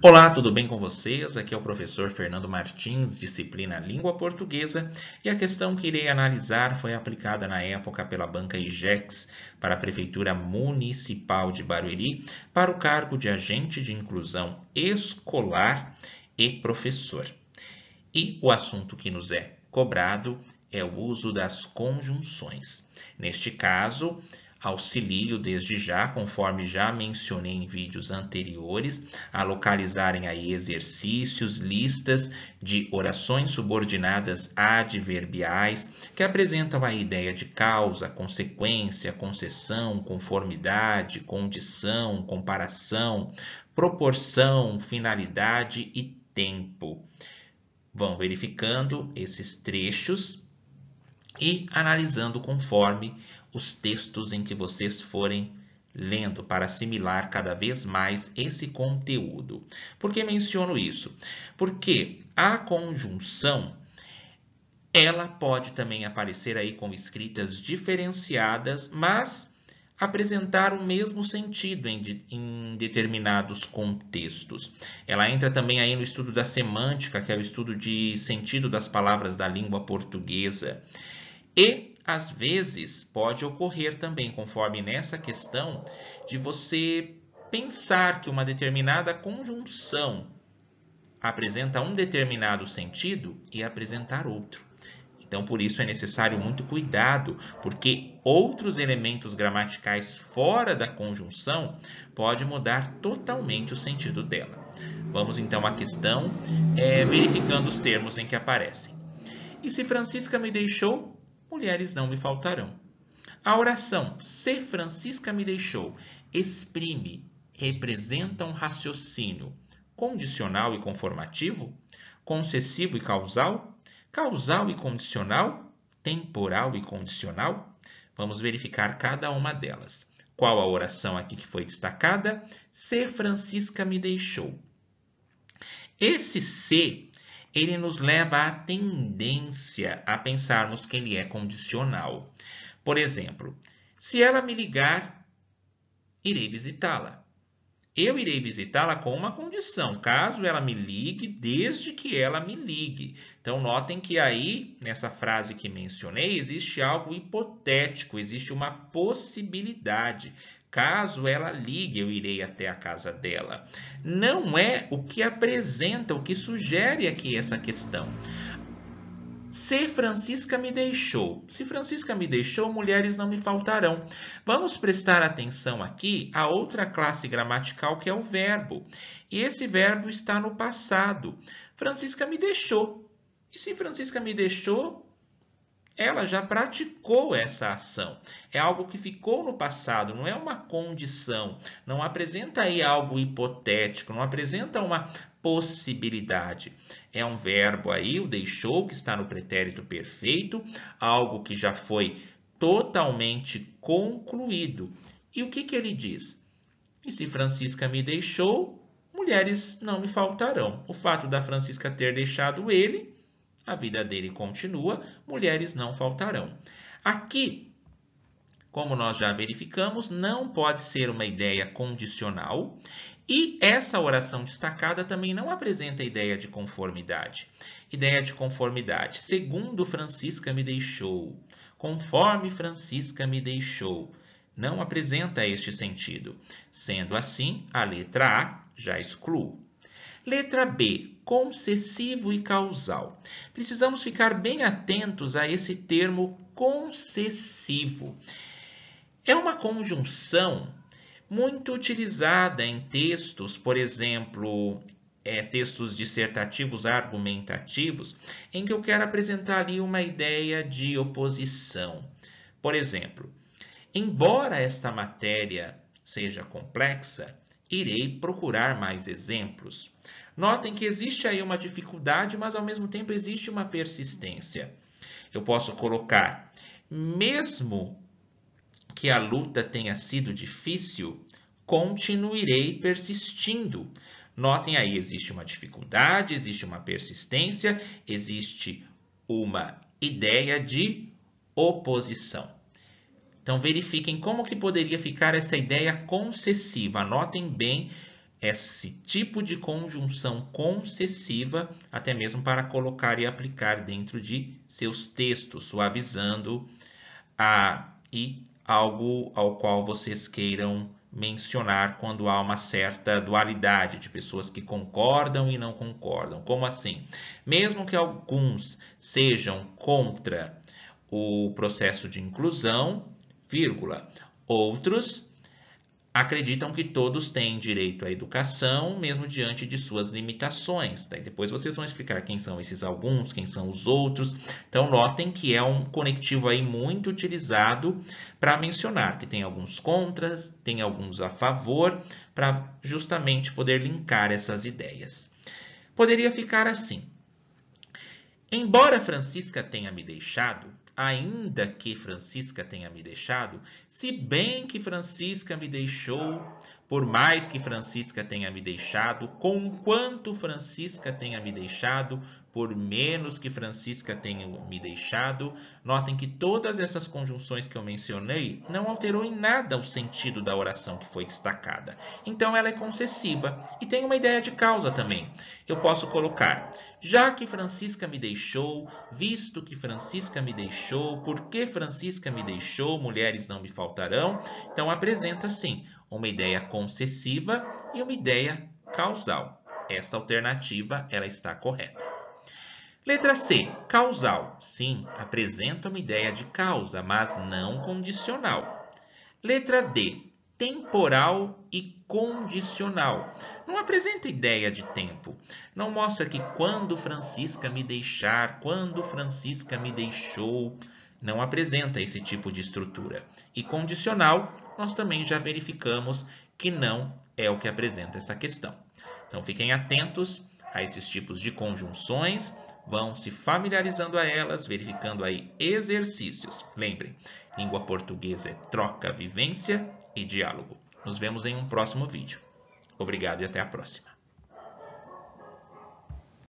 Olá, tudo bem com vocês? Aqui é o professor Fernando Martins, disciplina Língua Portuguesa, e a questão que irei analisar foi aplicada na época pela banca IGEX para a Prefeitura Municipal de Barueri para o cargo de agente de inclusão escolar e professor. E o assunto que nos é cobrado é o uso das conjunções. Neste caso, auxilio desde já, conforme já mencionei em vídeos anteriores, a localizarem aí exercícios, listas de orações subordinadas adverbiais que apresentam a ideia de causa, consequência, concessão, conformidade, condição, comparação, proporção, finalidade e tempo. Vão verificando esses trechos e analisando conforme os textos em que vocês forem lendo para assimilar cada vez mais esse conteúdo. Por que menciono isso? Porque a conjunção ela pode também aparecer aí com escritas diferenciadas, mas apresentar o mesmo sentido em determinados contextos. Ela entra também aí no estudo da semântica, que é o estudo de sentido das palavras da língua portuguesa. E, às vezes, pode ocorrer também, conforme nessa questão, de você pensar que uma determinada conjunção apresenta um determinado sentido e apresentar outro. Então, por isso é necessário muito cuidado, porque outros elementos gramaticais fora da conjunção podem mudar totalmente o sentido dela. Vamos então à questão, verificando os termos em que aparecem. E se Francisca me deixou, mulheres não me faltarão. A oração se Francisca me deixou exprime, representa um raciocínio condicional e conformativo, concessivo e causal, causal e condicional, temporal e condicional. Vamos verificar cada uma delas. Qual a oração aqui que foi destacada? Se Francisca me deixou. Esse se, ele nos leva à tendência a pensarmos que ele é condicional. Por exemplo, se ela me ligar, irei visitá-la. Eu irei visitá-la com uma condição, caso ela me ligue, desde que ela me ligue. Então, notem que aí, nessa frase que mencionei, existe algo hipotético, existe uma possibilidade. Caso ela ligue, eu irei até a casa dela. Não é o que apresenta, o que sugere aqui essa questão. Se Francisca me deixou. Se Francisca me deixou, mulheres não me faltarão. Vamos prestar atenção aqui a outra classe gramatical que é o verbo. E esse verbo está no passado. Francisca me deixou. E se Francisca me deixou, ela já praticou essa ação. É algo que ficou no passado, não é uma condição. Não apresenta aí algo hipotético, não apresenta uma possibilidade. É um verbo aí, o deixou, que está no pretérito perfeito, algo que já foi totalmente concluído. E o que ele diz? E se Francisca me deixou, mulheres não me faltarão. O fato da Francisca ter deixado ele, a vida dele continua, mulheres não faltarão. Aqui, como nós já verificamos, não pode ser uma ideia condicional e essa oração destacada também não apresenta ideia de conformidade. Ideia de conformidade, segundo Francisca me deixou, conforme Francisca me deixou, não apresenta este sentido. Sendo assim, a letra A já excluo. Letra B, concessivo e causal. Precisamos ficar bem atentos a esse termo concessivo. É uma conjunção muito utilizada em textos, por exemplo, textos dissertativos argumentativos, em que eu quero apresentar ali uma ideia de oposição. Por exemplo, embora esta matéria seja complexa, irei procurar mais exemplos. Notem que existe aí uma dificuldade, mas ao mesmo tempo existe uma persistência. Eu posso colocar, mesmo que a luta tenha sido difícil, continuarei persistindo. Notem aí, existe uma dificuldade, existe uma persistência, existe uma ideia de oposição. Então, verifiquem como que poderia ficar essa ideia concessiva. Anotem bem esse tipo de conjunção concessiva, até mesmo para colocar e aplicar dentro de seus textos, suavizando algo ao qual vocês queiram mencionar quando há uma certa dualidade de pessoas que concordam e não concordam. Como assim? Mesmo que alguns sejam contra o processo de inclusão, vírgula, outros acreditam que todos têm direito à educação, mesmo diante de suas limitações. Daí depois vocês vão explicar quem são esses alguns, quem são os outros. Então notem que é um conectivo aí muito utilizado para mencionar que tem alguns contras, tem alguns a favor, para justamente poder linkar essas ideias. Poderia ficar assim: embora Francisca tenha me deixado, ainda que Francisca tenha me deixado, se bem que Francisca me deixou, por mais que Francisca tenha me deixado, conquanto Francisca tenha me deixado, por menos que Francisca tenha me deixado. Notem que todas essas conjunções que eu mencionei não alterou em nada o sentido da oração que foi destacada. Então ela é concessiva e tem uma ideia de causa também. Eu posso colocar: já que Francisca me deixou, visto que Francisca me deixou, porque Francisca me deixou, mulheres não me faltarão. Então apresenta sim uma ideia concessiva e uma ideia causal. Esta alternativa ela está correta. Letra C, causal. Sim, apresenta uma ideia de causa, mas não condicional. Letra D, temporal e condicional. Não apresenta ideia de tempo. Não mostra que quando Francisca me deixar, quando Francisca me deixou. Não apresenta esse tipo de estrutura. E condicional, nós também já verificamos que não é o que apresenta essa questão. Então fiquem atentos a esses tipos de conjunções, vão se familiarizando a elas, verificando aí exercícios. Lembrem, língua portuguesa é troca, vivência e diálogo. Nos vemos em um próximo vídeo. Obrigado e até a próxima.